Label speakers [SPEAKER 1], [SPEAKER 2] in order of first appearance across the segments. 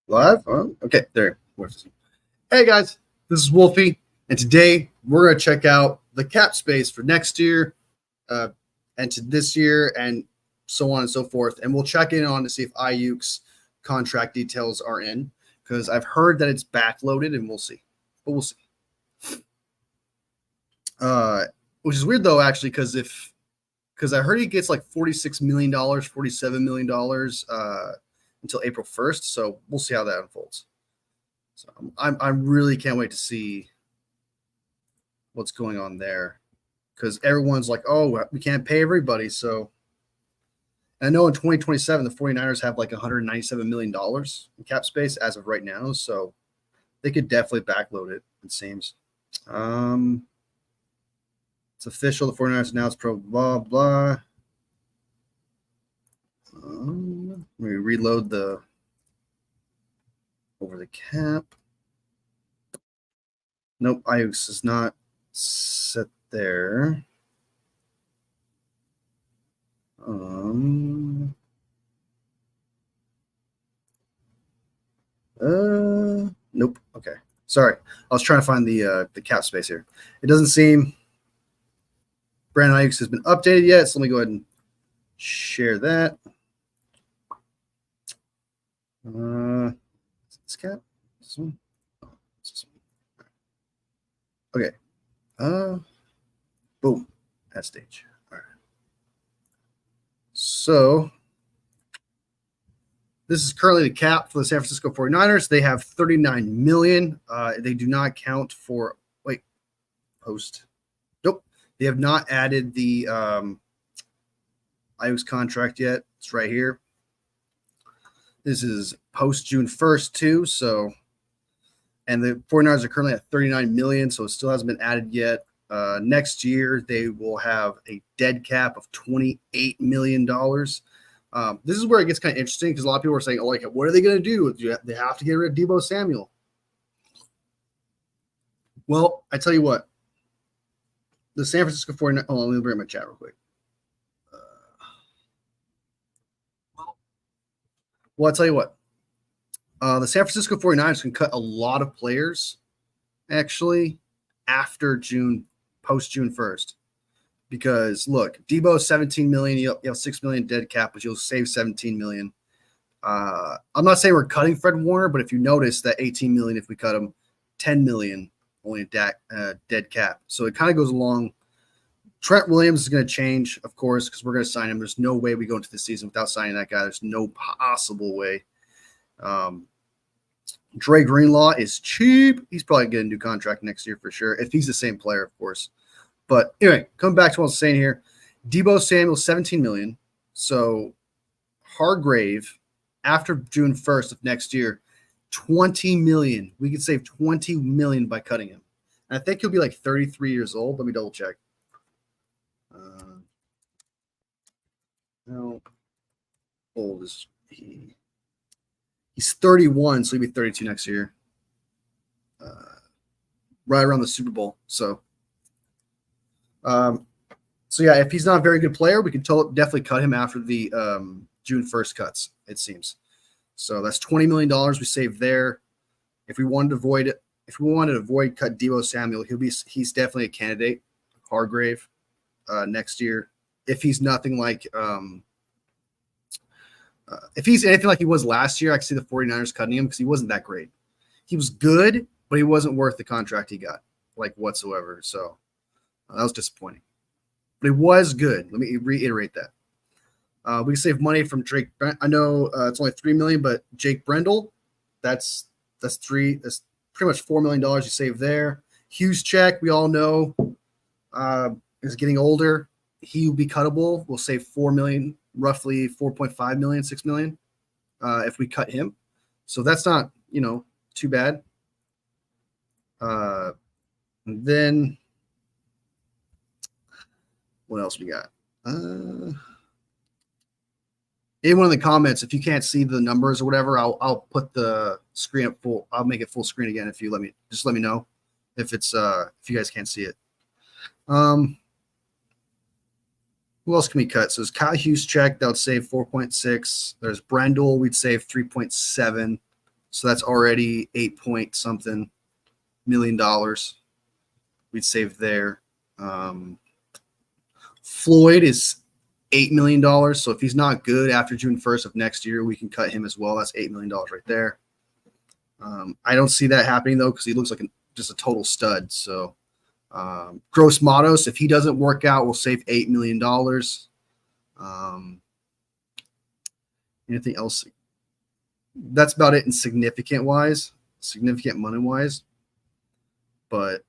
[SPEAKER 1] Live? Oh, okay, there. Hey guys, this is Wolfie, and today we're going to check out the cap space for next year, and to this year, and so on and so forth. And we'll check in on to see if Ayuk's contract details are in, because I've heard that it's backloaded, and we'll see. But we'll see. Which is weird though, actually, because I heard he gets like $46 million, $47 million until April 1st. So we'll see how that unfolds. So I really can't wait to see what's going on there, because everyone's like, oh, we can't pay everybody. So I know in 2027, the 49ers have like $197 million in cap space as of right now. So they could definitely backload it, it seems. It's official. The 49ers announced pro blah, blah. Let me reload the over the cap. Nope, Ayuk is not set there. Nope. Okay. Sorry. I was trying to find the cap space here. It doesn't seem Brandon Ayuk has been updated yet, so let me go ahead and share that. This cap? This one? Oh, this one. Okay. Boom. That stage. All right. So this is currently the cap for the San Francisco 49ers. They have $39 million. They do not count for post. Nope. They have not added the Ayuk's contract yet. It's right here. This is post June 1st too. So, and the 49ers are currently at $39 million, so it still hasn't been added yet. Next year, they will have a dead cap of $28 million. This is where it gets kind of interesting, because a lot of people are saying, oh, like, what are they going to do? They have to get rid of Deebo Samuel. Well, I tell you what. The San Francisco 49ers. Oh, let me bring up my chat real quick. Well, I'll tell you what. The San Francisco 49ers can cut a lot of players, actually, after post June 1st. Because, look, Deebo $17 million. You have $6 million dead cap, but you'll save $17 million. I'm not saying we're cutting Fred Warner, but if you notice that $18 million, if we cut him, $10 million only dead cap. So it kind of goes along. Trent Williams is going to change, of course, because we're going to sign him. There's no way we go into the season without signing that guy. There's no possible way. Dre Greenlaw is cheap. He's probably getting a new contract next year for sure, if he's the same player, of course. But anyway, coming back to what I was saying here, Deebo Samuel, $17 million. So Hargrave, after June 1st of next year, $20 million. We could save $20 million by cutting him. And I think he'll be like 33 years old. Let me double check. How old is he? He's 31, so he'll be 32 next year. Right around the Super Bowl. So yeah, if he's not a very good player, we can definitely cut him after the June 1st cuts, it seems. So that's $20 million we saved there. If we wanted to avoid cut Deebo Samuel, he's definitely a candidate. Hargrave next year. If he's nothing like if he's anything like he was last year, I can see the 49ers cutting him, because he wasn't that great. He was good, but he wasn't worth the contract he got, like, whatsoever. So that was disappointing. But he was good. Let me reiterate that. We can save money from Drake. I know it's only $3 million, but Jake Brendel, that's pretty much $4 million you save there. Hughes check, we all know, is getting older. He will be cuttable. We'll save $4 million, roughly $4.5 million, $6 million, if we cut him. So that's not, too bad. And then what else we got? Anyone in the comments, if you can't see the numbers or whatever, I'll put the screen up full. I'll make it full screen again if you let me know if it's if you guys can't see it. Who else can we cut? So there's Kyle Hughes check, that would save 4.6. There's Brendel, we'd save 3.7. So that's already 8 point something $1 million we'd save there. Floyd is $8 million. So if he's not good after June 1st of next year, we can cut him as well. That's $8 million right there. I don't see that happening though, because he looks like just a total stud. So Gross Matos, if he doesn't work out, we'll save $8 million. Anything else? That's about it in significant money wise. But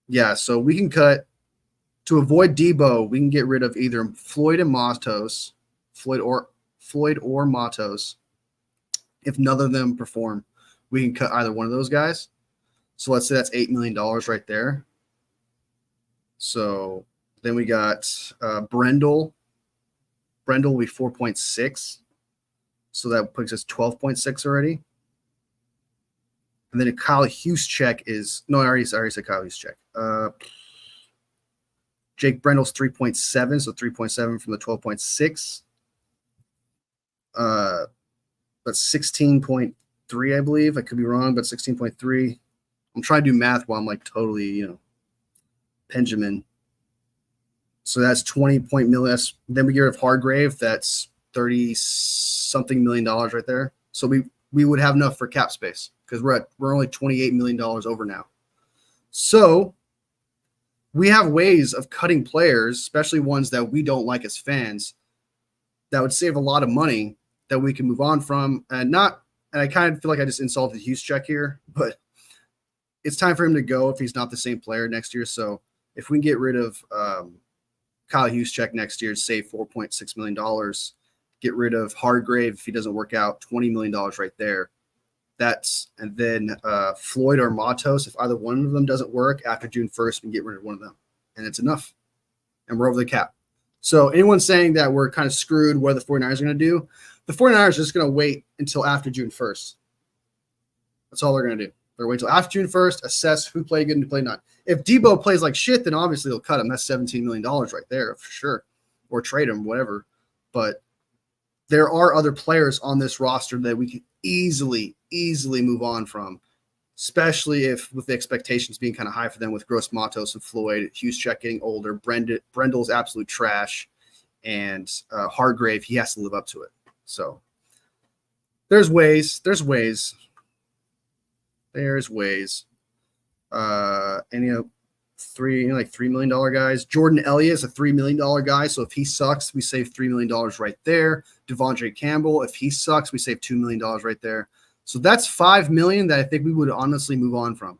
[SPEAKER 1] yeah, so we can cut to avoid Debo. We can get rid of either Floyd or Matos. If none of them perform, we can cut either one of those guys. So let's say that's $8 million right there. So then we got Brendel. Brendel will be 4.6. So that puts us 12.6 already. And then Kyle Juszczyk is no, I already said Kyle Juszczyk. Jake Brendel's 3.7, so 3.7 from the 12.6. That's 16.3, I believe. I could be wrong, but 16.3. I'm trying to do math while I'm like totally, Benjamin. So that's 20 point million. Then we get rid of Hargrave. That's 30 something million dollars right there. So we would have enough for cap space because we're only $28 million over now. So we have ways of cutting players, especially ones that we don't like as fans, that would save a lot of money that we can move on from. And I kind of feel like I just insulted Juszczyk here, but it's time for him to go if he's not the same player next year. So if we can get rid of Kyle Juszczyk next year, save $4.6 million, get rid of Hargrave if he doesn't work out, $20 million right there. And then Floyd or Matos, if either one of them doesn't work after June 1st, we can get rid of one of them. And it's enough. And we're over the cap. So anyone saying that we're kind of screwed what the 49ers are going to do, the 49ers are just going to wait until after June 1st. That's all they're going to do. They're going to wait until after June 1st, assess who played good and who played not. If Debo plays like shit, then obviously they'll cut him. That's $17 million right there for sure. Or trade him, whatever. But there are other players on this roster that we can easily move on from, especially if with the expectations being kind of high for them with Gross Matos and Floyd, Juszczyk getting older, Brendel's absolute trash, and Hargrave, he has to live up to it. So there's ways. Any $3 million guys. Jordan Elliott is a $3 million guy. So if he sucks, we save $3 million right there. Devondre Campbell, if he sucks, we save $2 million right there. So that's $5 million that I think we would honestly move on from.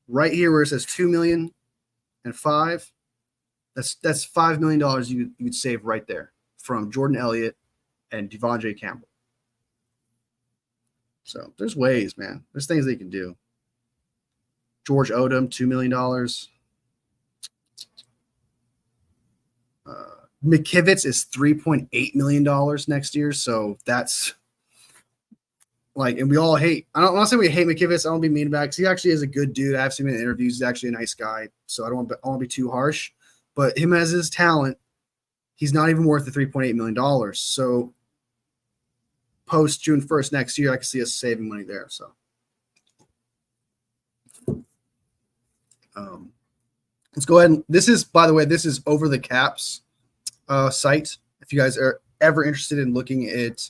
[SPEAKER 1] Right here where it says $2 million and $5 million, that's $5 million you'd save right there from Jordan Elliott and Devondre Campbell. So there's ways, man. There's things they can do. George Odom, $2 million. McKivitz is $3.8 million next year. So that's like, and we all hate, I'm not saying we hate McKivitz. I don't be mean about it because he actually is a good dude. I've seen him in interviews. He's actually a nice guy. So I don't want to be too harsh. But him as his talent, he's not even worth the $3.8 million. So post June 1st next year, I can see us saving money there. So let's go ahead. And this is, by the way, this is Over the Caps site. If you guys are ever interested in looking at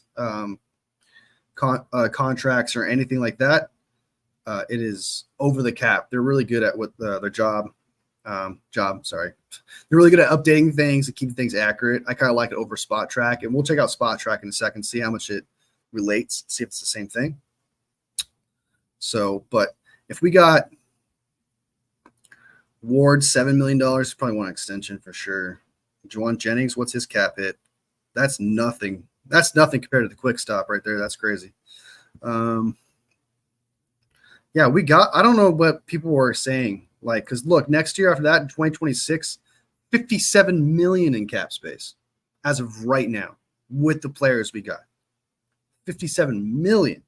[SPEAKER 1] contracts or anything like that, it is Over the Cap. They're really good at what their job. They're really good at updating things and keeping things accurate. I kind of like it over Spotrac, and we'll check out Spotrac in a second, see how much it relates, see if it's the same thing. So, but if we got Ward, $7 million, probably one extension for sure. Juwan Jennings, what's his cap hit? That's nothing. That's nothing compared to the quick stop right there. That's crazy. Yeah, we got, I don't know what people were saying. Like, because look, next year after that in 2026, $57 million in cap space as of right now with the players we got. $57 million.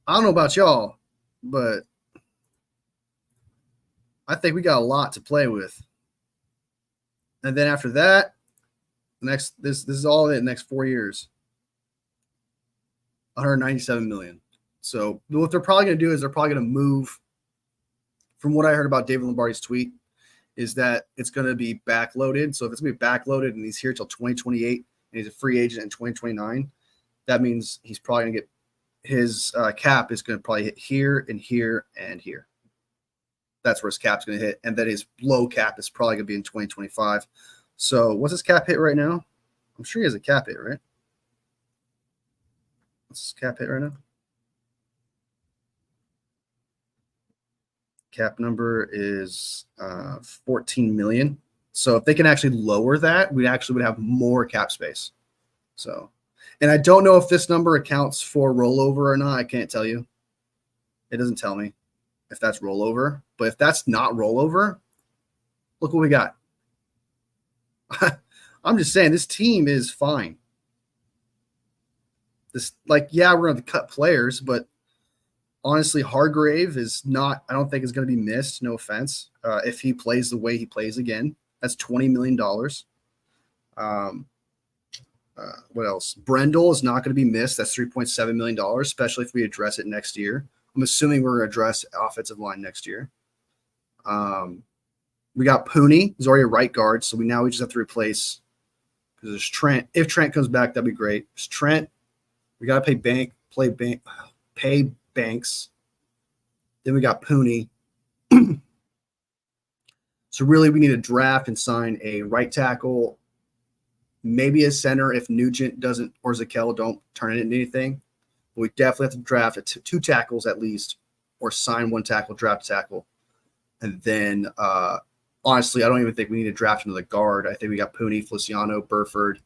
[SPEAKER 1] I don't know about y'all, but I think we got a lot to play with. And then after that, this is all in the next 4 years. 197 million. So what they're probably going to do is they're probably going to move. From what I heard about David Lombardi's tweet, is that it's going to be backloaded. So if it's going to be backloaded and he's here till 2028 and he's a free agent in 2029, that means he's probably going to get his cap is going to probably hit here and here and here. That's where his cap's going to hit. And then his low cap is probably going to be in 2025. So what's his cap hit right now? I'm sure he has a cap hit, right? What's his cap hit right now? Cap number is 14 million. So if they can actually lower that, we actually would have more cap space. So, and I don't know if this number accounts for rollover or not. I can't tell you. It doesn't tell me if that's rollover. But if that's not rollover, look what we got. I'm just saying this team is fine. This, like, yeah, we're going to cut players, but honestly, Hargrave is not, I don't think is going to be missed. No offense. If he plays the way he plays again, that's $20 million. What else? Brendel is not going to be missed. That's $3.7 million, especially if we address it next year. I'm assuming we're going to address offensive line next year. We got Pooney. He's already a right guard, so we just have to replace, because there's Trent. If Trent comes back, that'd be great. There's Trent. We got to pay Banks. Then we got Pooney. So really we need to draft and sign a right tackle, maybe a center if Nugent doesn't or Zakelj don't turn it into anything. But we definitely have to draft two tackles at least, or sign one tackle, draft a tackle. And then honestly, I don't even think we need to draft another guard. I think we got Pooney, Feliciano, Burford.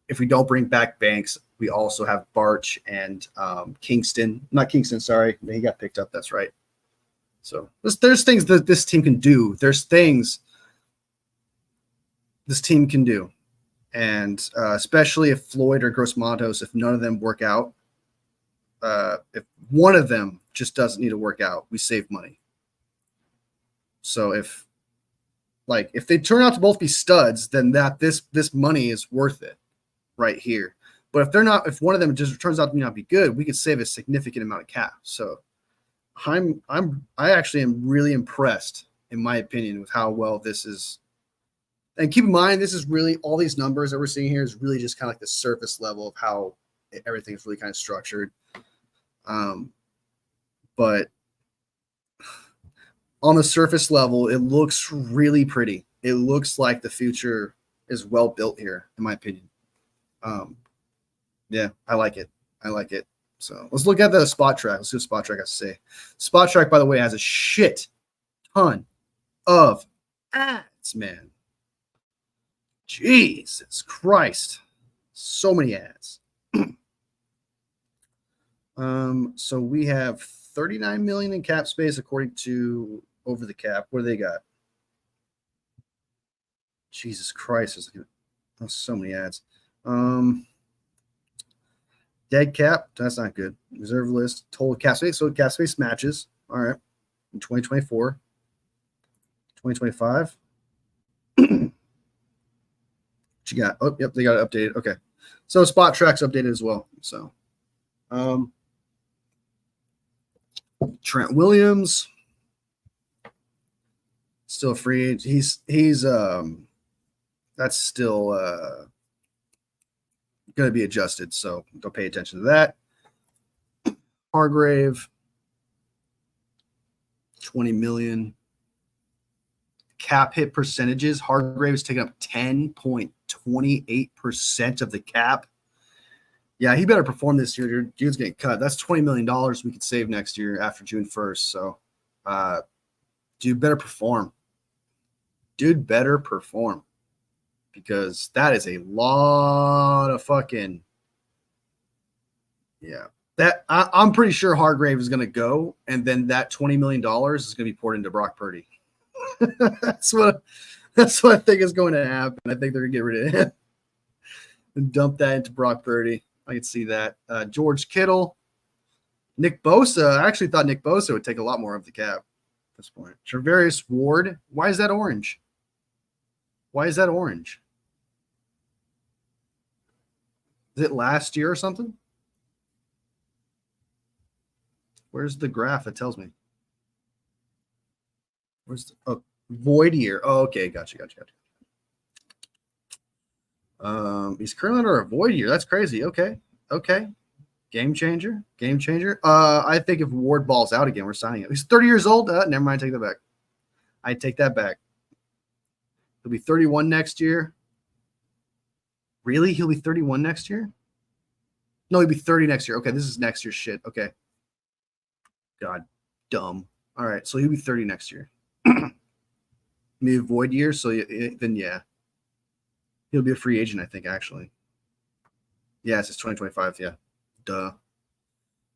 [SPEAKER 1] If we don't bring back Banks, we also have Barch and Kingston. Not Kingston, sorry. He got picked up. That's right. So there's things that this team can do. There's things this team can do. And especially if Floyd or Gross Matos, if none of them work out, if one of them just doesn't need to work out, we save money. So if they turn out to both be studs, then this money is worth it right here. But if they're not, if one of them just turns out to not be good, we could save a significant amount of cap. So I actually am really impressed, in my opinion, with how well this is. And keep in mind, this is really, all these numbers that we're seeing here is really just kind of like the surface level of how everything's really kind of structured. But on the surface level, it looks really pretty. It looks like the future is well built here, in my opinion. Yeah, I like it. So let's look at the Spotrac. Let's see what Spotrac has to say. Spotrac, by the way, has a shit ton of ads, man. Jesus Christ. So many ads. So we have 39 million in cap space according to Over the Cap. What do they got? Jesus Christ. There's so many ads. Dead cap, that's not good. Reserve list, total cap space. So cap space matches. All right. In 2024. 2025. What you got? Oh, yep, they got it updated. Okay. So Spotrac's updated as well. So Trent Williams. Still free agent. He's that's still going to be adjusted, so go pay attention to that. Hargrave, 20 million. Cap hit percentages. Hargrave is taking up 10.28% of the cap. Yeah, he better perform this year. Dude's getting cut. That's $20 million we could save next year after June 1st. So, dude better perform. Because that is a lot of fucking, yeah. That I'm pretty sure Hargrave is going to go, and then that $20 million is going to be poured into Brock Purdy. That's what I think is going to happen. I think they're going to get rid of him and dump that into Brock Purdy. I can see that. George Kittle, Nick Bosa. I actually thought Nick Bosa would take a lot more of the cap at this point. Travarius Ward. Why is that orange? Is it last year or something? Where's the graph that tells me? Where's the void year? Oh, okay, gotcha. He's currently under a void year. That's crazy. Okay. Game changer. I think if Ward balls out again, we're signing him. He's 30 years old. Never mind. Take that back. I take that back. He'll be 31 next year. Really? He'll be 31 next year? No, he'll be 30 next year. Okay, this is next year's shit. Okay. God, dumb. All right, so he'll be 30 next year. Maybe a void year, so then yeah. He'll be a free agent, I think, actually. Yeah, it's 2025, yeah. Duh.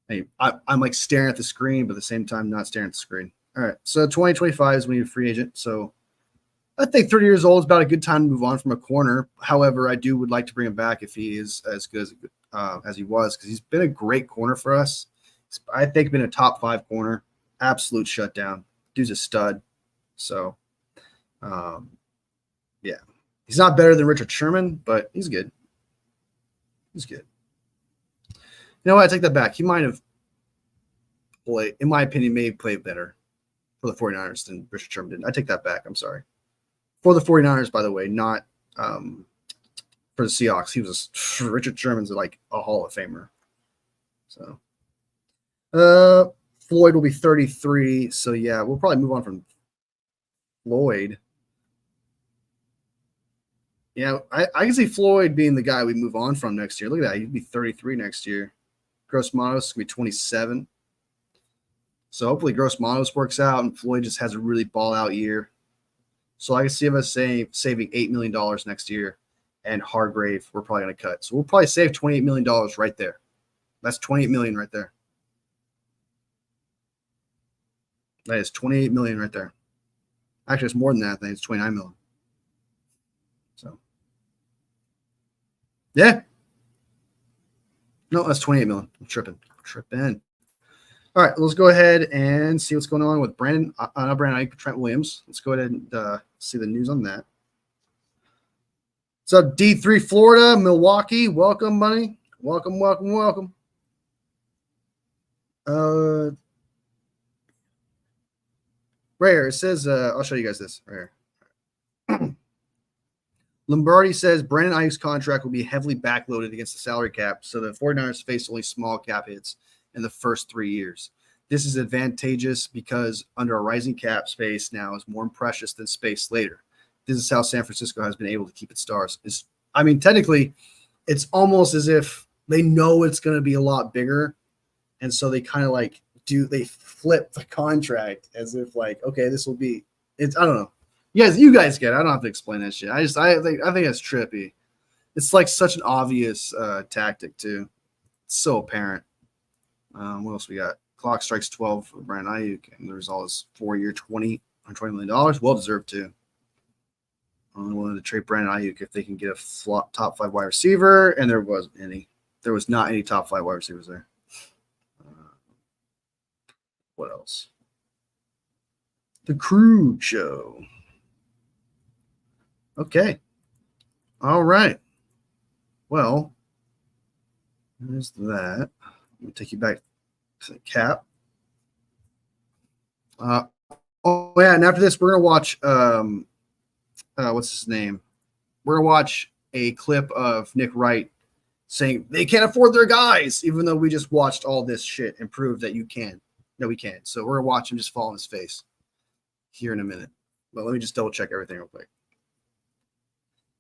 [SPEAKER 1] Hey, I'm like staring at the screen, but at the same time not staring at the screen. All right, so 2025 is when you're a free agent. So I think 30 years old is about a good time to move on from a corner. However, I would like to bring him back if he is as good as he was, because he's been a great corner for us. I think been a top 5 corner, absolute shutdown. Dude's a stud. So, yeah, he's not better than Richard Sherman, but he's good. You know what? I take that back. He might have played, in my opinion, may have played better for the 49ers than Richard Sherman did. I take that back. I'm sorry. For the 49ers, by the way, not for the Seahawks. Richard Sherman's like a Hall of Famer. So, Floyd will be 33. So, yeah, we'll probably move on from Floyd. Yeah, I can see Floyd being the guy we move on from next year. Look at that. He'd be 33 next year. Gross Matos going to be 27. So hopefully Gross Matos works out and Floyd just has a really ball-out year. So I can see us saving $8 million next year, and Hargrave we're probably going to cut. So we'll probably save $28 million right there. That's $28 million right there. That is $28 million right there. Actually, it's more than that. I think it's $29 million. So, yeah. No, that's $28 million. I'm tripping. All right, let's go ahead and see what's going on with Trent Williams. Let's go ahead and see the news on that. What's up, D3 Florida, Milwaukee? Welcome, buddy. Welcome. Right here, it says, I'll show you guys this right here. Lombardi says Brandon Ayuk's contract will be heavily backloaded against the salary cap, so the 49ers face only small cap hits in the first 3 years. This is advantageous because under a rising cap, space now is more precious than space later. This is how San Francisco has been able to keep its stars. Technically, it's almost as if they know it's going to be a lot bigger, and so they kind of like they flip the contract as if like, okay, this will be. I don't know. You guys get it. I don't have to explain that shit. I think it's trippy. It's like such an obvious tactic too. It's so apparent. What else we got? Clock strikes 12 for Brandon Ayuk, and there's all his 4-year, $20 million. Well deserved too. I'm willing to trade Brandon Ayuk if they can get a top 5 wide receiver, and there wasn't any. There was not any top 5 wide receivers there. What else? The Krug Show. Okay. All right. Well, there's that. Let me take you back to the cap. Oh yeah, and after this, we're gonna watch what's his name? We're gonna watch a clip of Nick Wright saying they can't afford their guys, even though we just watched all this shit and proved that you can. No, we can't. So we're gonna watch him just fall on his face here in a minute. But let me just double check everything real quick.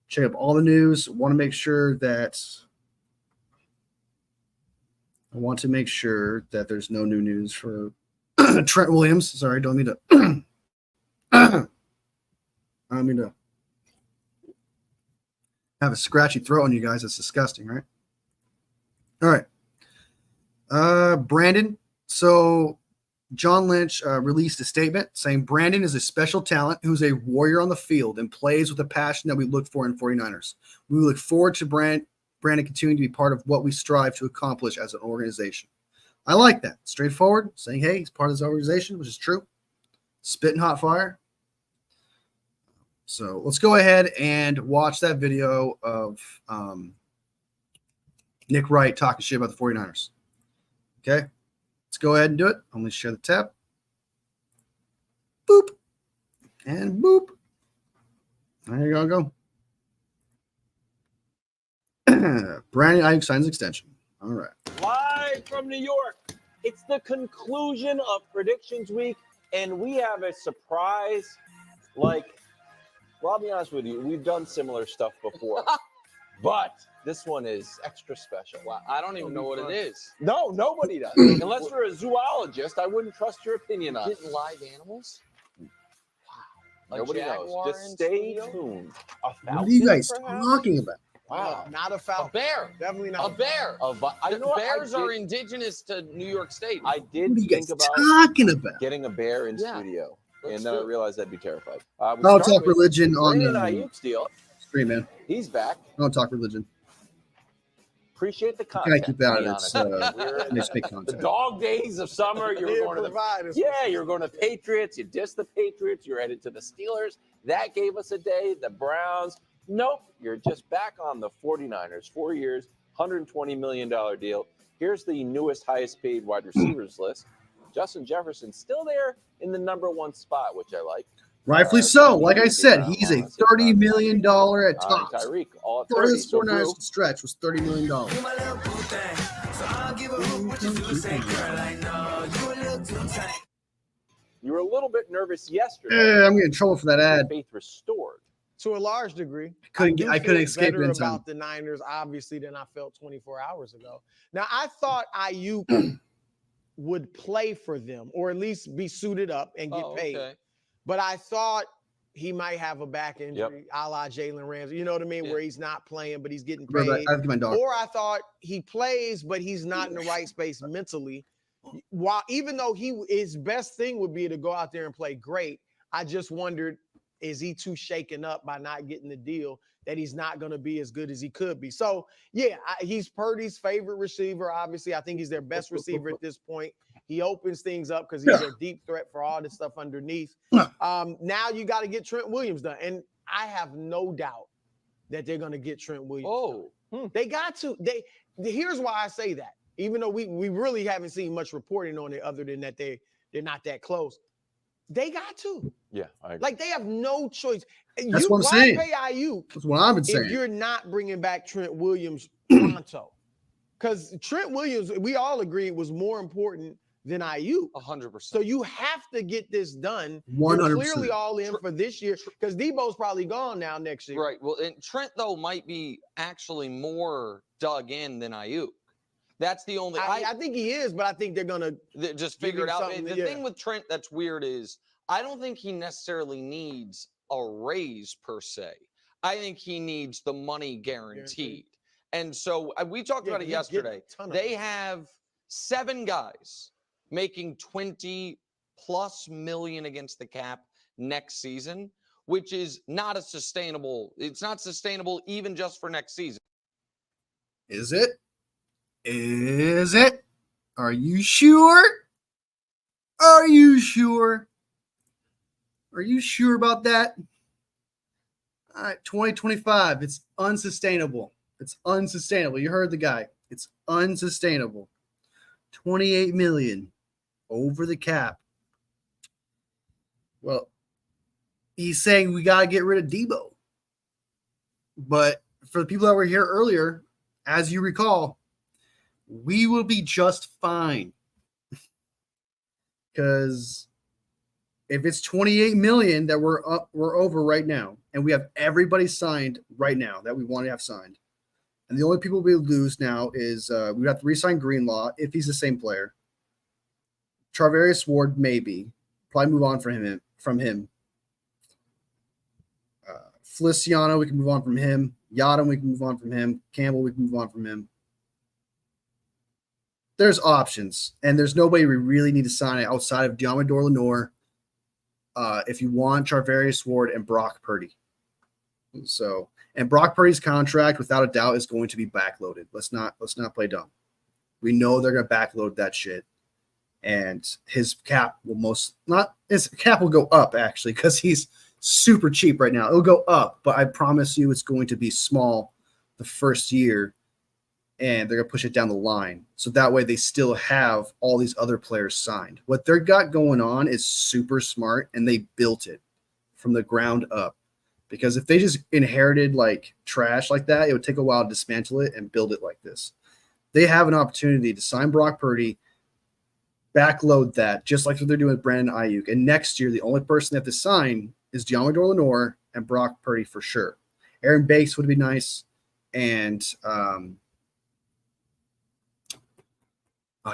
[SPEAKER 1] Check up all the news. I want to make sure that there's no new news for Trent Williams. Sorry, don't mean to. I don't mean to have a scratchy throat on you guys. That's disgusting, right? All right. Brandon. So John Lynch released a statement saying Brandon is a special talent who's a warrior on the field and plays with a passion that we look for in 49ers. We look forward to Brandon continuing to be part of what we strive to accomplish as an organization. I like that. Straightforward, saying, hey, he's part of this organization, which is true. Spitting hot fire. So let's go ahead and watch that video of Nick Wright talking shit about the 49ers. Okay? Let's go ahead and do it. I'm going to share the tab. Boop. And boop. There you go. Brandon Ayuk signs extension. All right.
[SPEAKER 2] Live from New York. It's the conclusion of Predictions Week, and we have a surprise. Like, well, I'll be honest with you, we've done similar stuff before, but this one is extra special.
[SPEAKER 3] Wow, I don't even know what it is.
[SPEAKER 2] No, nobody does. Unless you're a zoologist, I wouldn't trust your opinion on it.
[SPEAKER 3] Getting live animals? Wow.
[SPEAKER 2] Nobody knows. Just stay tuned.
[SPEAKER 1] What are you guys talking about?
[SPEAKER 2] Wow.
[SPEAKER 4] Not a falcon.
[SPEAKER 3] A bear.
[SPEAKER 4] Definitely not.
[SPEAKER 3] A bear. Bears are indigenous to New York State.
[SPEAKER 2] I did
[SPEAKER 1] What are you
[SPEAKER 2] think
[SPEAKER 1] guys
[SPEAKER 2] about
[SPEAKER 1] talking about?
[SPEAKER 2] getting a bear in
[SPEAKER 3] Yeah.
[SPEAKER 2] studio,
[SPEAKER 3] Let's
[SPEAKER 2] and then I
[SPEAKER 3] do it.
[SPEAKER 2] realized I'd be terrified.
[SPEAKER 1] I'll talk religion on
[SPEAKER 2] Brandon
[SPEAKER 1] the
[SPEAKER 2] Ayuk's deal.
[SPEAKER 1] stream, man.
[SPEAKER 2] He's back.
[SPEAKER 1] Don't talk religion.
[SPEAKER 2] Appreciate the
[SPEAKER 1] Can I
[SPEAKER 2] content.
[SPEAKER 1] keep that
[SPEAKER 2] to be
[SPEAKER 1] out? It's
[SPEAKER 2] honest. We're in
[SPEAKER 1] just make
[SPEAKER 2] the
[SPEAKER 1] content.
[SPEAKER 2] dog days of summer. You were
[SPEAKER 4] Here
[SPEAKER 2] going to the
[SPEAKER 4] providers.
[SPEAKER 2] Yeah, you're going to Patriots. You dissed the Patriots. You're headed to the Steelers. That gave us a day. The Browns. Nope. You're just back on the 49ers. 4 years, $120 million deal. Here's the newest, highest paid wide receivers list. Justin Jefferson still there in the number one spot, which I like.
[SPEAKER 1] Rightfully so. Like I said, he's a $30 million at tops.
[SPEAKER 2] Tyreek, all at
[SPEAKER 1] For
[SPEAKER 2] 30.
[SPEAKER 1] this
[SPEAKER 2] So
[SPEAKER 1] 49ers
[SPEAKER 2] Brew,
[SPEAKER 1] stretch was $30 million.
[SPEAKER 2] you were a little bit nervous yesterday.
[SPEAKER 1] I'm getting in trouble for that ad.
[SPEAKER 2] Faith restored.
[SPEAKER 4] To a large degree.
[SPEAKER 1] I
[SPEAKER 4] do
[SPEAKER 1] couldn't
[SPEAKER 4] feel
[SPEAKER 1] escape it
[SPEAKER 4] better
[SPEAKER 1] in time.
[SPEAKER 4] about the Niners, obviously, than I felt 24 hours ago. Now, I thought Ayuk would play for them, or at least be suited up and get paid.
[SPEAKER 3] Okay.
[SPEAKER 4] But I thought he might have a back injury, a la Jalen Ramsey. You know what I mean?
[SPEAKER 3] Yeah.
[SPEAKER 4] Where he's not playing, but he's getting
[SPEAKER 1] Brother,
[SPEAKER 4] paid.
[SPEAKER 1] I have to get my dog.
[SPEAKER 4] Or I thought he plays, but he's not in the right space mentally. While even though his best thing would be to go out there and play great, I just wondered, is he too shaken up by not getting the deal that he's not going to be as good as he could be? So, yeah, he's Purdy's favorite receiver. Obviously, I think he's their best receiver at this point. He opens things up because he's a deep threat for all the stuff underneath. Now you got to get Trent Williams done. And I have no doubt that they're going to get Trent Williams done. They got to. Here's why I say that. Even though we really haven't seen much reporting on it other than that they're not that close. They got to.
[SPEAKER 2] Yeah, I agree.
[SPEAKER 4] Like, they have no choice.
[SPEAKER 1] That's what I'm saying.
[SPEAKER 4] Why pay Ayuk
[SPEAKER 1] That's what I've been saying.
[SPEAKER 4] if you're not bringing back Trent Williams pronto? Because Trent Williams, we all agreed, was more important than Ayuk.
[SPEAKER 3] 100%.
[SPEAKER 4] So you have to get this done.
[SPEAKER 1] 100%.
[SPEAKER 4] You're clearly all in for this year because Debo's probably gone now next year.
[SPEAKER 3] Right. Well, and Trent, though, might be actually more dug in than Ayuk. That's the only.
[SPEAKER 4] I think he is, but I think they're going to
[SPEAKER 3] just figure it out.
[SPEAKER 4] something,
[SPEAKER 3] The thing with Trent that's weird is I don't think he necessarily needs a raise per se. I think he needs the money guaranteed. And so we talked about it yesterday. They have 7 guys making 20+ million against the cap next season, which is not a sustainable. It's not sustainable even just for next season.
[SPEAKER 1] Is it? Is it? Are you sure? Are you sure? Are you sure about that? All right, 2025. It's unsustainable. It's unsustainable. You heard the guy. It's unsustainable. 28 million over the cap. Well, he's saying we got to get rid of Debo. But for the people that were here earlier, as you recall, we will be just fine. Because if it's 28 million that we're over right now, and we have everybody signed right now that we want to have signed, and the only people we lose now is we have to re-sign Greenlaw if he's the same player. Charvarius Ward, maybe. Probably move on from him. Feliciano, we can move on from him. Yadam, we can move on from him. Campbell, we can move on from him. There's options, and there's nobody we really need to sign outside of Diamador Lenore. If you want Charvarius Ward and Brock Purdy. So, and Brock Purdy's contract, without a doubt, is going to be backloaded. Let's not play dumb. We know they're going to backload that shit, and his cap will go up actually because he's super cheap right now. It'll go up, but I promise you, it's going to be small the first year, and they're going to push it down the line. So that way they still have all these other players signed. What they've got going on is super smart, and they built it from the ground up. Because if they just inherited like trash like that, it would take a while to dismantle it and build it like this. They have an opportunity to sign Brock Purdy, backload that, just like what they're doing with Brandon Ayuk. And next year, the only person they have to sign is Deommodore Lenoir and Brock Purdy for sure. Aaron Banks would be nice. And I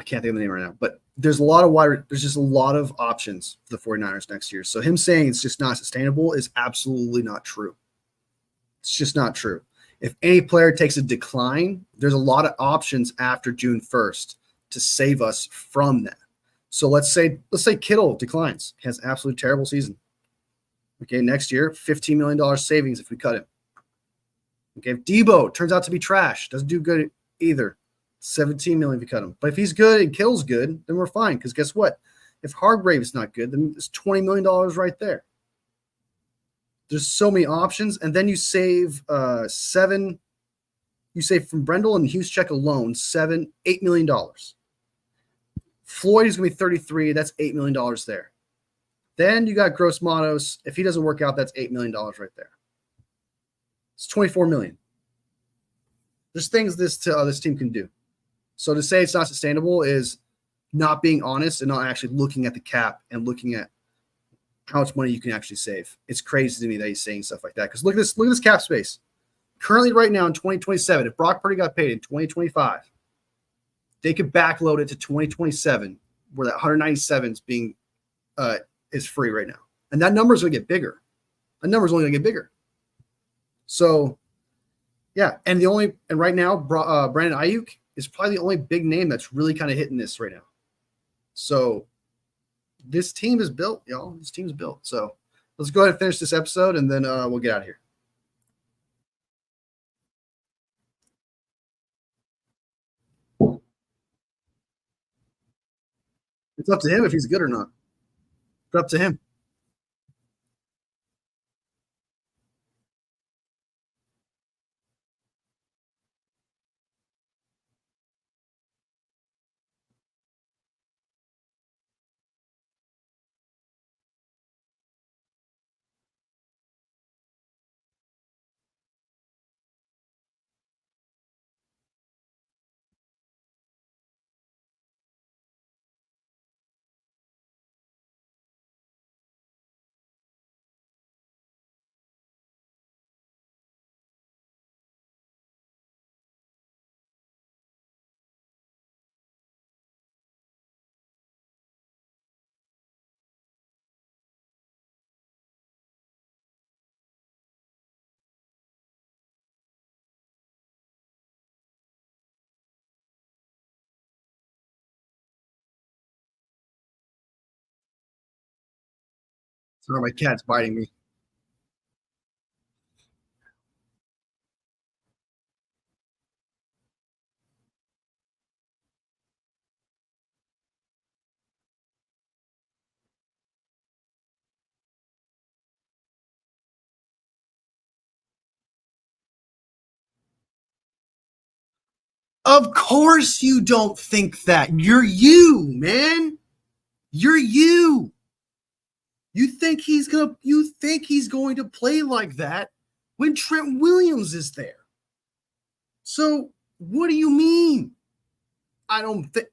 [SPEAKER 1] can't think of the name right now, but there's just a lot of options for the 49ers next year. So him saying it's just not sustainable is absolutely not true. It's just not true. If any player takes a decline, there's a lot of options after June 1st to save us from that. So let's say Kittle declines, has an absolutely terrible season. Okay, next year, $15 million savings if we cut him. Okay, if Debo turns out to be trash, doesn't do good either, $17 million if you cut him. But if he's good and Kittle's good, then we're fine. Because guess what? If Hargrave's not good, then it's $20 million right there. There's so many options, and then you save $7. You save from Brendel and Juszczyk alone $8 million. Floyd is going to be 33. That's $8 million there. Then you got Gross Matos. If he doesn't work out, that's $8 million right there. It's $24 million. There's things this team can do. So to say it's not sustainable is not being honest and not actually looking at the cap and looking at how much money you can actually save. It's crazy to me that he's saying stuff like that. Because look at this cap space. Currently, right now in 2027, if Brock Purdy got paid in 2025, they could backload it to 2027, where that 197 is free right now, and that number is going to get bigger. That number is only going to get bigger. So, yeah, and right now, Brandon Ayuk is probably the only big name that's really kind of hitting this right now. So, this team is built, y'all. This team is built. So, let's go ahead and finish this episode, and then we'll get out of here. It's up to him if he's good or not. It's up to him. Sorry, my cat's biting me. Of course you don't think that. You're you, man. You're you. You think he's going to play like that when Trent Williams is there. So what do you mean? I don't think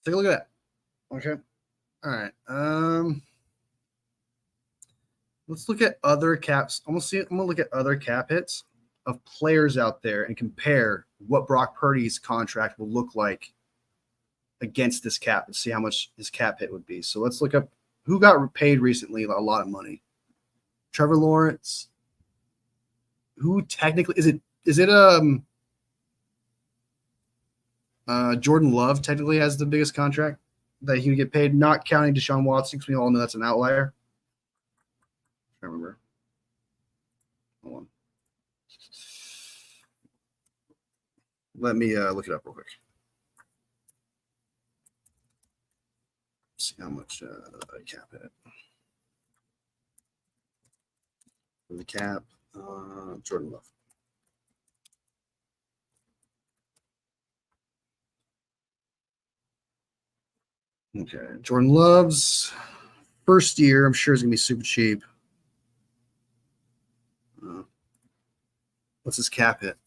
[SPEAKER 1] Take a look at that. Okay. All right. Let's look at other caps. I'm gonna look at other cap hits of players out there and compare what Brock Purdy's contract will look like against this cap and see how much his cap hit would be. So let's look up who got paid recently a lot of money. Trevor Lawrence. Who technically is it Jordan Love technically has the biggest contract that he would get paid, not counting Deshaun Watson, because we all know that's an outlier. I remember. Hold on. Let me look it up real quick. See how much I cap it. For the cap, Jordan Love. Okay, Jordan Love's first year, I'm sure, is gonna be super cheap. What's his cap hit?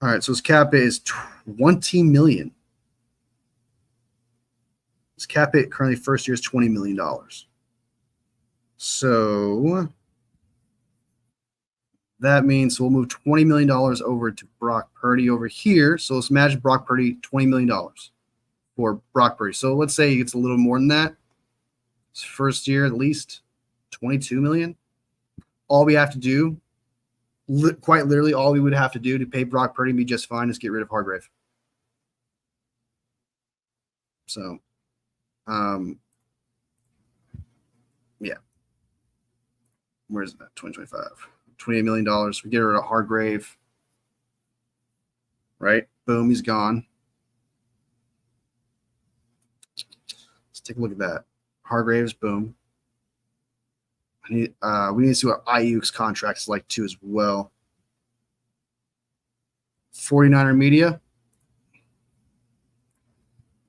[SPEAKER 1] All right, so his cap hit is $20 million. His cap hit currently first year is $20 million. So that means we'll move $20 million over to Brock Purdy over here. So let's imagine Brock Purdy, $20 million for Brock Purdy. So let's say it's a little more than that. His first year, at least $22 million. All we have to do, quite literally, all we would have to do to pay Brock Purdy and be just fine is get rid of Hargrave. So, yeah. Where's that? 2025. $28 million. We get rid of Hargrave. Right? Boom, he's gone. Let's take a look at that. Hargrave's boom. We need to see what Ayuk's contract is like too as well. 49er Media.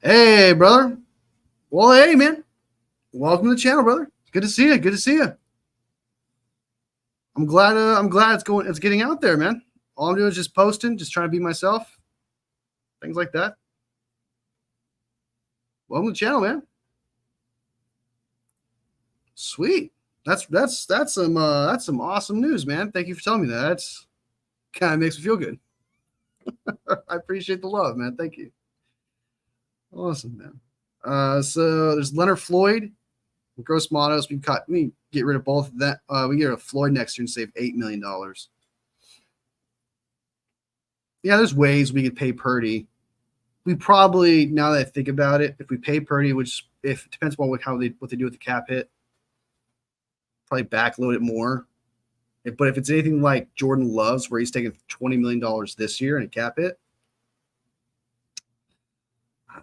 [SPEAKER 1] Hey, brother. Well, hey, man. Welcome to the channel, brother. Good to see you. Good to see you. I'm glad it's getting out there, man. All I'm doing is just posting, just trying to be myself. Things like that. Welcome to the channel, man. Sweet. That's some awesome news, man. Thank you for telling me that. That's kind of makes me feel good. I appreciate the love, man. Thank you. Awesome, man. So there's Leonard Floyd, Gross Matos. We get rid of both of that. We get rid of Floyd next year and save $8 million. Yeah, there's ways we could pay Purdy. We probably, now that I think about it, if we pay Purdy, which if it depends on what they do with the cap hit, probably backload it more. But if it's anything like Jordan Love's, where he's taking $20 million this year in a cap hit,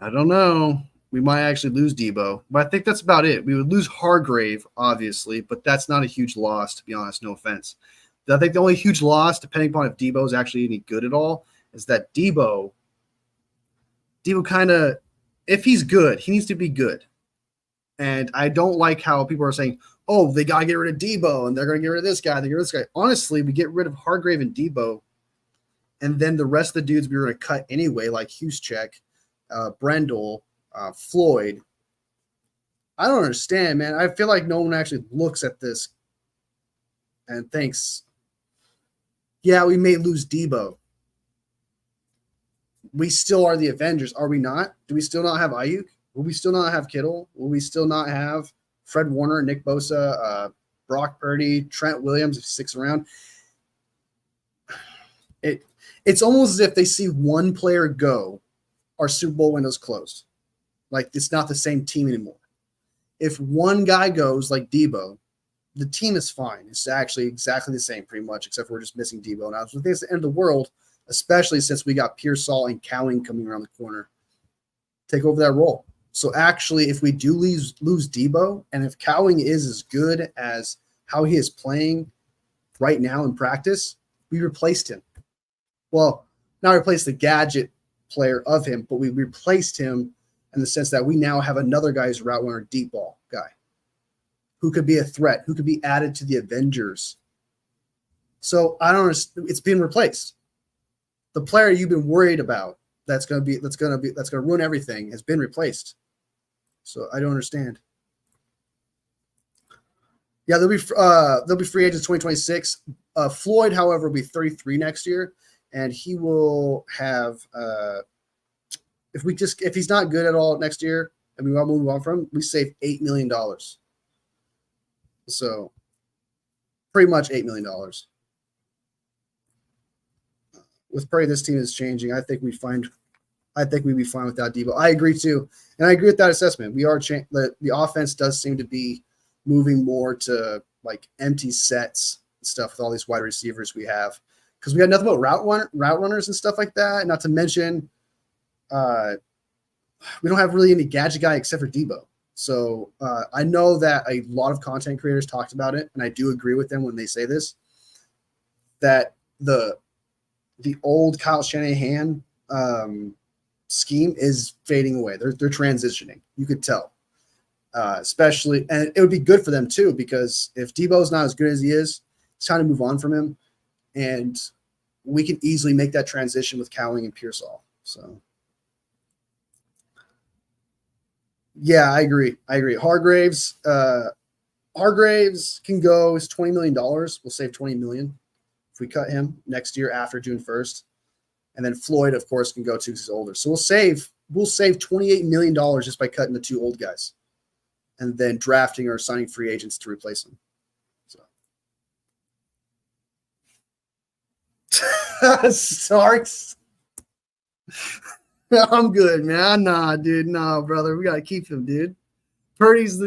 [SPEAKER 1] I don't know. We might actually lose Debo, but I think that's about it. We would lose Hargrave, obviously, but that's not a huge loss, to be honest. No offense. I think the only huge loss, depending upon if Debo is actually any good at all, is that Debo kind of, if he's good, he needs to be good. And I don't like how people are saying, oh, they got to get rid of Debo, and they're going to get rid of this guy, they get rid of this guy. Honestly, we get rid of Hargrave and Debo, and then the rest of the dudes we were going to cut anyway, like Juszczyk, Brendel, Floyd. I don't understand, man. I feel like no one actually looks at this and thinks, yeah, we may lose Debo. We still are the Avengers, are we not? Do we still not have Ayuk? Will we still not have Kittle? Will we still not have Fred Warner, Nick Bosa, Brock Purdy, Trent Williams if he sticks around? It's almost as if they see one player go, our Super Bowl window's closed. Like, it's not the same team anymore. If one guy goes like Debo, the team is fine. It's actually exactly the same pretty much, except for we're just missing Debo. Now, I think it's the end of the world, especially since we got Pearsall and Cowing coming around the corner. Take over that role. So actually, if we do lose Debo, and if Cowing is as good as how he is playing right now in practice, we replaced him. Well, not replaced the gadget player of him, but we replaced him in the sense that we now have another guy who's a route runner, deep ball guy, who could be a threat, who could be added to the Avengers. So I don't understand. It's been replaced. The player you've been worried about, that's gonna ruin everything has been replaced. So I don't understand. Yeah, they'll be free agents 2026. Floyd, however, will be 33 next year, and he will have if he's not good at all next year and we want to move on from him, we save $8 million. So pretty much $8 million. With Prey, this team is changing. I think we'd be fine without Debo. I agree too, and I agree with that assessment. We are the offense does seem to be moving more to like empty sets and stuff with all these wide receivers we have, because we got nothing but route runners and stuff like that. Not to mention, we don't have really any gadget guy except for Debo. So I know that a lot of content creators talked about it, and I do agree with them when they say this, that the old Kyle Shanahan scheme is fading away. They're transitioning. You could tell, especially, and it would be good for them too, because if Debo's not as good as he is, it's time to move on from him, and we can easily make that transition with Cowling and Pearsall. So, yeah, I agree. Hargraves can go. It's $20 million. We'll save $20 million if we cut him next year after June 1st. And then Floyd, of course, can go too because he's older. So we'll save $28 million just by cutting the two old guys and then drafting or signing free agents to replace them. So Sarks. I'm good, man. Nah, dude. Nah, brother. We gotta keep him, dude. Purdy's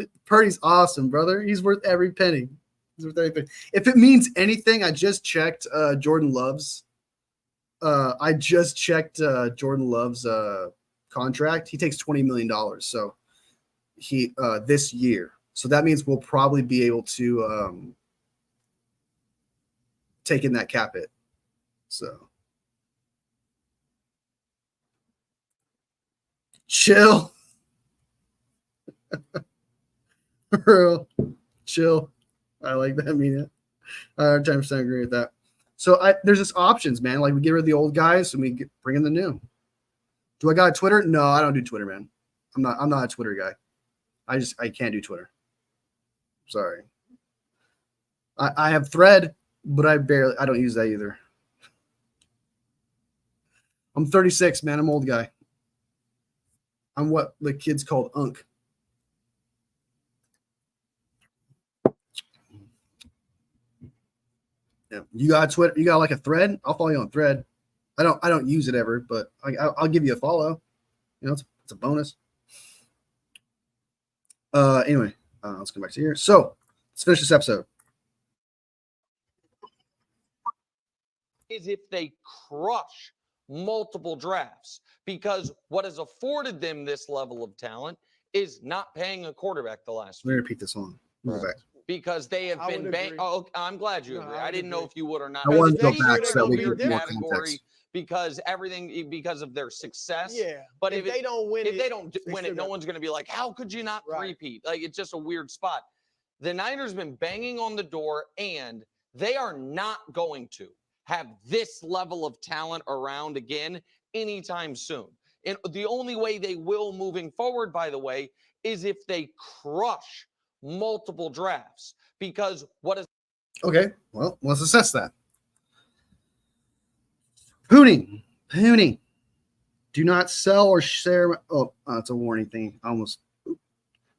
[SPEAKER 1] awesome, brother. He's worth every penny. If it means anything, I just checked Jordan Love's. Jordan Love's contract. He takes $20 million. So he this year. So that means we'll probably be able to take in that cap hit. So chill. Bro, chill. I like that. I mean it. 10% agree with that. So there's just options, man. Like we get rid of the old guys and we bring in the new. Do I got a Twitter? No, I don't do Twitter, man. I'm not a Twitter guy. I can't do Twitter. Sorry. I have Thread, but I don't use that either. I'm 36, man. I'm an old guy. I'm what the kids called Unk. Yeah. You got Twitter? You got like a Thread? I'll follow you on Thread. I don't use it ever, but I'll give you a follow. You know, it's a bonus. Anyway, let's come back to here. So let's finish this episode.
[SPEAKER 3] Is if they crush multiple drafts, because what has afforded them this level of talent is not paying a quarterback the last
[SPEAKER 1] Let me repeat this one. Right. Back.
[SPEAKER 3] Because they have been banged. Oh, I'm glad you agree. I didn't know if you would or not.
[SPEAKER 1] I wanted to go
[SPEAKER 3] back
[SPEAKER 1] so we
[SPEAKER 3] get
[SPEAKER 1] more context.
[SPEAKER 3] Because because of their success.
[SPEAKER 4] Yeah.
[SPEAKER 3] But
[SPEAKER 4] if they don't win
[SPEAKER 3] it, no one's going to be like, how could you not repeat? Like, it's just a weird spot. The Niners been banging on the door, and they are not going to have this level of talent around again anytime soon. And the only way they will moving forward, by the way, is if they crush multiple drafts. Because what is
[SPEAKER 1] okay? Well, let's assess that. Pooning. Do not sell or share. Oh, it's a warning thing. Almost.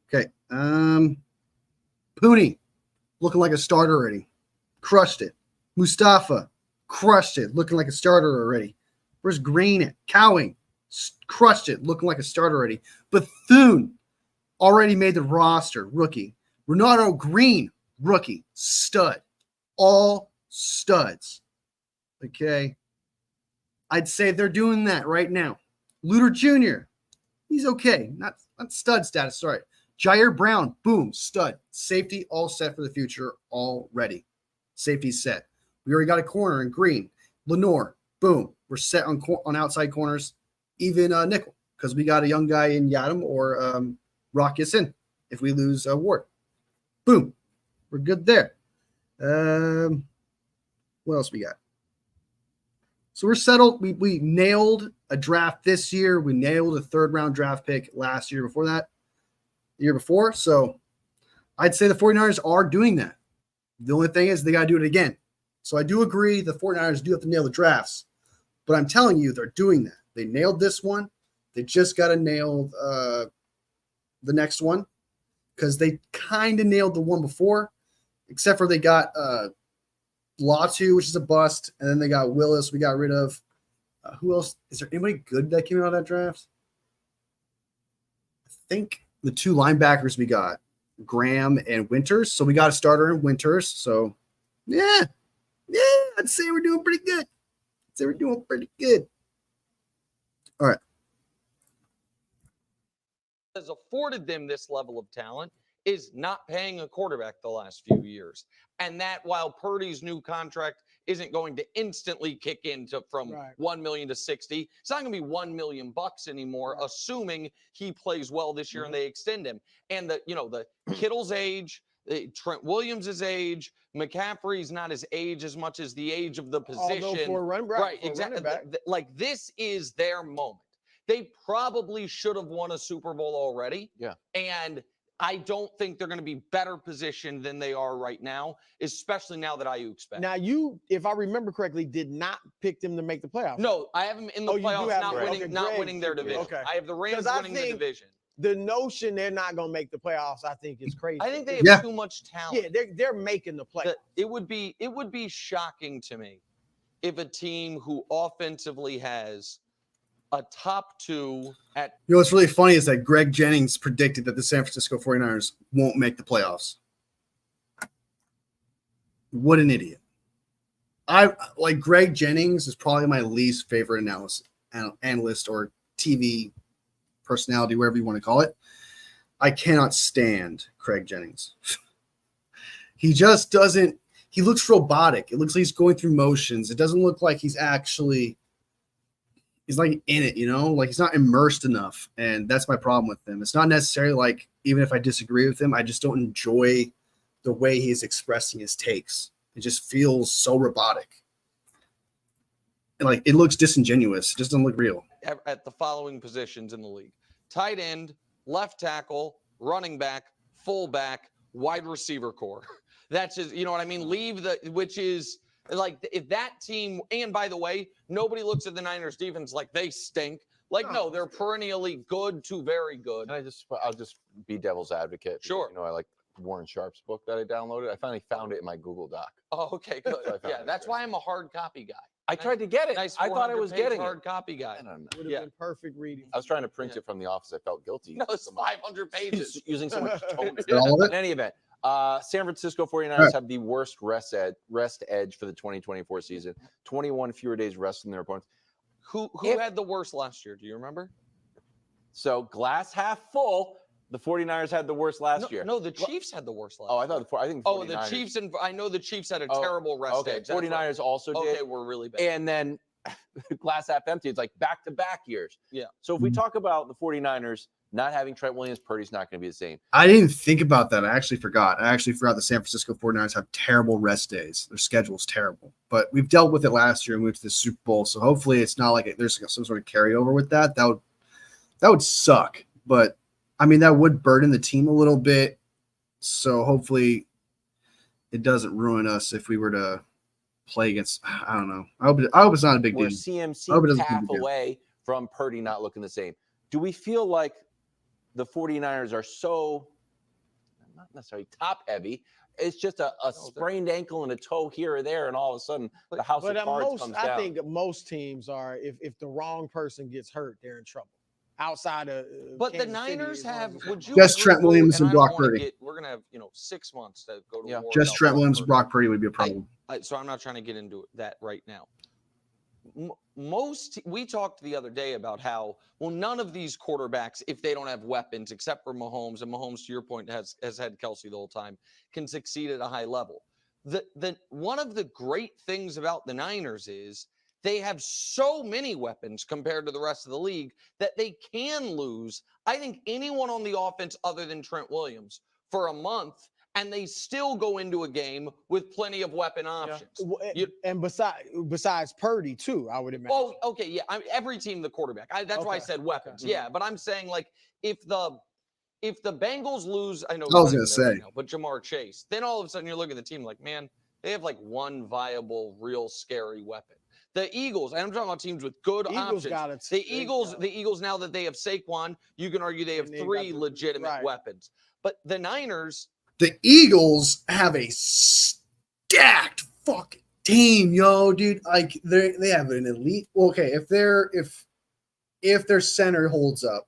[SPEAKER 1] Okay. Poonie, looking like a starter already. Crushed it. Mustafa, crushed it. Looking like a starter already. Where's Green at? Cowing, crushed it. Looking like a starter already. Bethune, already made the roster. Rookie. Renato Green, rookie. Stud. All studs. Okay. I'd say they're doing that right now. Luter Jr., he's okay. Not stud status. Sorry. Jair Brown, boom, stud. Safety all set for the future already. Safety set. We already got a corner in Green. Lenore, boom. We're set on outside corners, even nickel, because we got a young guy in Yadam or Rock Yassin if we lose Ward. Boom. We're good there. What else we got? So we're settled. We nailed a draft this year. We nailed a 3rd-round draft pick last year before that, the year before. So I'd say the 49ers are doing that. The only thing is they got to do it again. So I do agree the 49ers do have to nail the drafts. But I'm telling you, they're doing that. They nailed this one. They just got to nail the next one because they kind of nailed the one before, except for they got Latu, which is a bust, and then they got Willis. We got rid of who else? Is there anybody good that came out of that draft? I think the 2 linebackers we got, Graham and Winters. So we got a starter in Winters. So yeah, I'd say we're doing pretty good. All right.
[SPEAKER 3] Has afforded them this level of talent is not paying a quarterback the last few years. And that while Purdy's new contract isn't going to instantly kick into from 1 million to 60, it's not going to be $1 million anymore, assuming he plays well this year and they extend him. And the Kittle's age, Trent Williams' age, McCaffrey's not his age as much as the age of the position.
[SPEAKER 4] Although for a run back,
[SPEAKER 3] right, exactly. Like this is their moment. They probably should have won a Super Bowl already.
[SPEAKER 2] Yeah.
[SPEAKER 3] And I don't think they're going to be better positioned than they are right now, especially now that Ayuk's back.
[SPEAKER 4] Now, you, if I remember correctly, did not pick them to make the playoffs.
[SPEAKER 3] No, I have them in the playoffs, not winning their division.
[SPEAKER 4] Okay.
[SPEAKER 3] I have the Rams winning the division.
[SPEAKER 4] The notion they're not going to make the playoffs, I think, is crazy.
[SPEAKER 3] I think they have too much talent.
[SPEAKER 4] Yeah, they're making the playoffs.
[SPEAKER 3] It would be shocking to me if a team who offensively has a top 2 at.
[SPEAKER 1] You know what's really funny is that Greg Jennings predicted that the San Francisco 49ers won't make the playoffs. What an idiot. I like Greg Jennings is probably my least favorite analyst or TV personality, whatever you want to call it. I cannot stand Craig Jennings. He just doesn't. He looks robotic. It looks like he's going through motions. It doesn't look like he's actually. He's like in it, like he's not immersed enough. And that's my problem with him. It's not necessarily like, even if I disagree with him, I just don't enjoy the way he's expressing his takes. It just feels so robotic. And like, it looks disingenuous. It just doesn't look real.
[SPEAKER 3] At the following positions in the league: tight end, left tackle, running back, fullback, wide receiver core. That's just, you know what I mean? Which is, like, if that team, and by the way, nobody looks at the Niners defense like they stink. Like, no, they're perennially good to very good.
[SPEAKER 2] I'll just be devil's advocate.
[SPEAKER 3] Sure.
[SPEAKER 2] I like Warren Sharp's book that I downloaded. I finally found it in my Google Doc.
[SPEAKER 3] Oh, okay, good. Yeah, that's why I'm a hard copy guy.
[SPEAKER 2] I tried to get it.
[SPEAKER 3] Nice,
[SPEAKER 2] I thought I was getting
[SPEAKER 3] hard copy guy.
[SPEAKER 2] I don't know.
[SPEAKER 4] Would have been perfect reading.
[SPEAKER 2] I was trying to print it from the office. I felt guilty.
[SPEAKER 3] No, it's 500 pages.
[SPEAKER 2] Using so much tone.
[SPEAKER 1] All of it?
[SPEAKER 2] In any event, San Francisco 49ers have the worst rest edge for the 2024 season. 21 fewer days rest than their opponents.
[SPEAKER 3] Who had the worst last year? Do you remember?
[SPEAKER 2] So glass half full. The 49ers had the worst last year.
[SPEAKER 3] No, the Chiefs had the worst last year.
[SPEAKER 2] Oh, I think the 49ers.
[SPEAKER 3] The Chiefs, and I know the Chiefs had a terrible rest edge.
[SPEAKER 2] 49ers also did.
[SPEAKER 3] Okay, we're really bad.
[SPEAKER 2] And then glass half empty. It's like back-to-back years.
[SPEAKER 3] Yeah.
[SPEAKER 2] So if we talk about the 49ers not having Trent Williams, Purdy's not going to be the same.
[SPEAKER 1] I didn't think about that. I actually forgot. the San Francisco 49ers have terrible rest days. Their schedule's terrible. But we've dealt with it last year and moved to the Super Bowl. So hopefully it's not like there's some sort of carryover with that. That would suck. But I mean, that would burden the team a little bit. So hopefully it doesn't ruin us if we were to play against, I don't know. I hope it's not a big deal.
[SPEAKER 2] We're CMC half away from Purdy not looking the same. Do we feel like the 49ers are so, not necessarily top heavy, it's just a sprained ankle and a toe here or there, and all of a sudden the house of cards comes down?
[SPEAKER 4] I think most teams are, if the wrong person gets hurt, they're in trouble. Outside of
[SPEAKER 3] but the Niners have, would you
[SPEAKER 1] just Trent Williams and Brock Purdy?
[SPEAKER 3] We're gonna have 6 months to go to war.
[SPEAKER 1] Just Trent Williams and Brock Purdy would be a problem.
[SPEAKER 3] So I'm not trying to get into that right now. We talked the other day about how, well, none of these quarterbacks, if they don't have weapons, except for Mahomes, and Mahomes, to your point, has had Kelsey the whole time, can succeed at a high level. One of the great things about the Niners is they have so many weapons compared to the rest of the league that they can lose, I think, anyone on the offense other than Trent Williams for a month and they still go into a game with plenty of weapon options.
[SPEAKER 4] And besides Purdy too, I would imagine.
[SPEAKER 3] Oh, okay, yeah. Every team, the quarterback. That's why I said weapons.
[SPEAKER 4] Okay.
[SPEAKER 3] Yeah, but I'm saying like if the Bengals lose, I know
[SPEAKER 1] I was
[SPEAKER 3] he's not
[SPEAKER 1] gonna
[SPEAKER 3] even there right
[SPEAKER 1] say.
[SPEAKER 3] now, but Jamar Chase, then all of a sudden you're looking at the team like, man, they have like one viable, real scary weapon. The Eagles, and I'm talking about teams with good options. The Eagles, now that they have Saquon, you can argue they have three legitimate weapons. But the Niners,
[SPEAKER 1] the Eagles have a stacked fucking team, yo, dude. Like they have an elite. Well, okay, if their center holds up,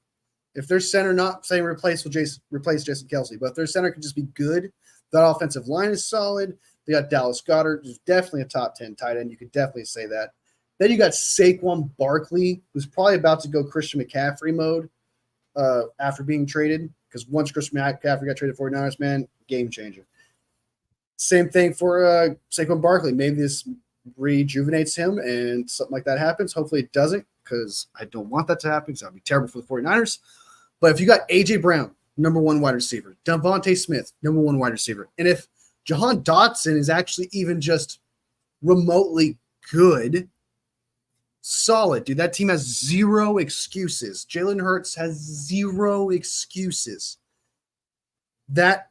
[SPEAKER 1] if their center, not saying replace Jason Kelsey, but if their center can just be good, that offensive line is solid. They got Dallas Goedert, who's definitely a top 10 tight end. You could definitely say that. Then you got Saquon Barkley, who's probably about to go Christian McCaffrey mode after being traded. Because once Christian McCaffrey got traded for 49ers, man, game changer. Same thing for Saquon Barkley. Maybe this rejuvenates him and something like that happens. Hopefully it doesn't, because I don't want that to happen, because that would be terrible for the 49ers. But if you got A.J. Brown, number one wide receiver, Devontae Smith, number one wide receiver, and if Jahan Dotson is actually even just remotely good, solid, dude. That team has zero excuses. Jalen Hurts has zero excuses. That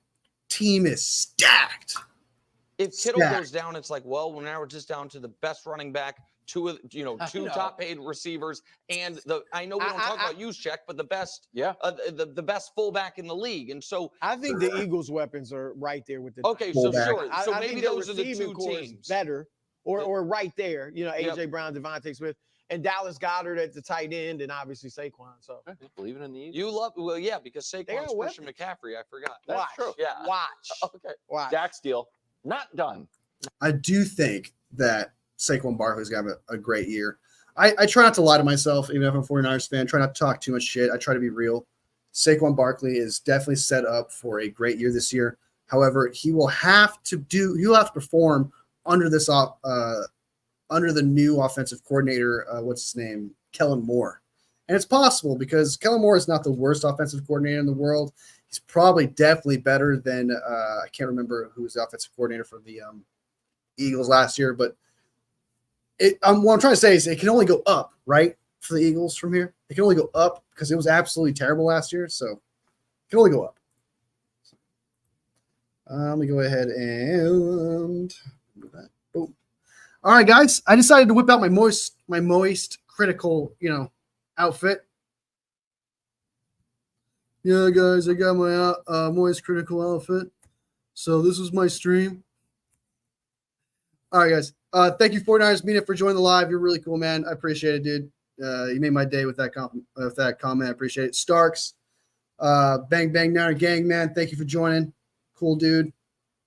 [SPEAKER 1] team is stacked.
[SPEAKER 3] if Kittle goes down, it's like, well, now we're just down to the best running back, two top paid receivers, and I know we don't talk about use check, but the best, the best fullback in the league. And so
[SPEAKER 4] I think the Eagles' weapons are right there with the
[SPEAKER 3] okay. So
[SPEAKER 1] fullback.
[SPEAKER 3] sure, so
[SPEAKER 4] I
[SPEAKER 3] maybe
[SPEAKER 4] think
[SPEAKER 3] those are the two teams
[SPEAKER 4] better, or right there. You know, AJ Brown, Devontae Smith, and Dallas Goedert at the tight end, and obviously Saquon. So
[SPEAKER 2] believing in the Eagles.
[SPEAKER 3] you love because Saquon's Christian McCaffrey. I forgot.
[SPEAKER 2] That's true.
[SPEAKER 3] Yeah.
[SPEAKER 4] Watch.
[SPEAKER 2] Jack Steele, not done.
[SPEAKER 1] I do think that Saquon Barkley's got a great year. I try not to lie to myself, even if I'm a 49ers fan. Try not to talk too much shit. I try to be real. Saquon Barkley is definitely set up for a great year this year. However, he'll have to perform under this under the new offensive coordinator, what's his name, Kellen Moore. And it's possible because Kellen Moore is not the worst offensive coordinator in the world. He's probably definitely better than I can't remember who was the offensive coordinator for the Eagles last year, but what I'm trying to say is it can only go up, right, for the Eagles from here. It can only go up because it was absolutely terrible last year, so it can only go up. Let me go ahead and do that. Boom. All right, guys. I decided to whip out my moist critical, outfit. Yeah, guys, I got my moist critical outfit. So this was my stream. All right, guys. Thank you, 49ers Media, for joining the live. You're really cool, man. I appreciate it, dude. You made my day with that comment. I appreciate it. Starks, Bang Bang Niner Gang, man. Thank you for joining. Cool, dude.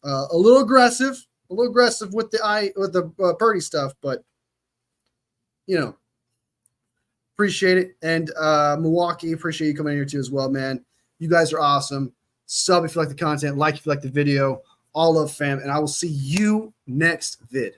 [SPEAKER 1] A little aggressive with the Purdy stuff, but appreciate it. And Milwaukee, appreciate you coming in here too as well, man. You guys are awesome. Sub if you like the content, like if you like the video. All love, fam, and I will see you next vid.